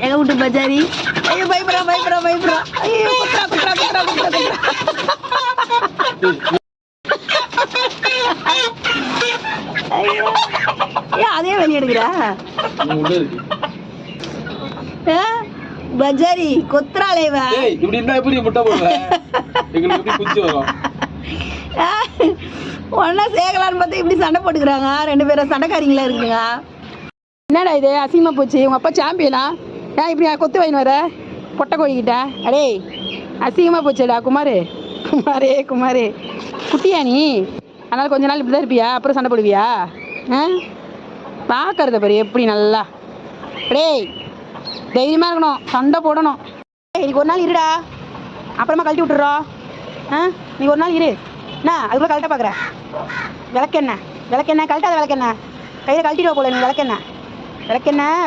எங்க வீட்டு பஜாரி. ஐயோ பயப்படுறா. ஐயோ குத்துறா. ஐயோ ஏன் அதே வெளியே எடுக்கிறா? பஜாரி கொத்துறாளேவ. இப்படி இருந்தா எப்படி முட்டை போடுற? எங்களுக்கு எப்படி குச்சி வரும்? ஒன்னா சேகலான்னு பார்த்தா இப்படி சண்டை போட்டுக்கிறாங்க. 2 பேரும் சண்டைக்காரிங்களா இருக்குங்க. என்னடா இது அசிங்கமா போச்சு. உங்க அப்பா சாம்பியனா? ஏன் இப்படி கொத்து வாங்கி வர பொட்டை கோழிக்கிட்ட? அடே அசிங்கமா போச்சுடா குமாரே குட்டியா நீ? அதனால கொஞ்ச நாள் இப்படி தான் இருப்பியா? அப்புறம் சண்டை போடுவியா? பார்க்கறத பாரு எப்படி நல்லா. டேய் தைரியமாக இருக்கணும், சண்டை போடணும். இன்னைக்கு ஒரு நாள் இருடா, அப்புறமா கழட்டி விட்டுறோம். நீ ஒரு நாள் இரு. என்ன அதுக்குள்ள கழட்ட பார்க்குற? விளக்கெண்ணெய் கழட்டாத. விளக்கெண்ணெய் கையில் கழட்டிடுவா போல. நீ விளக்கெண்ணெய்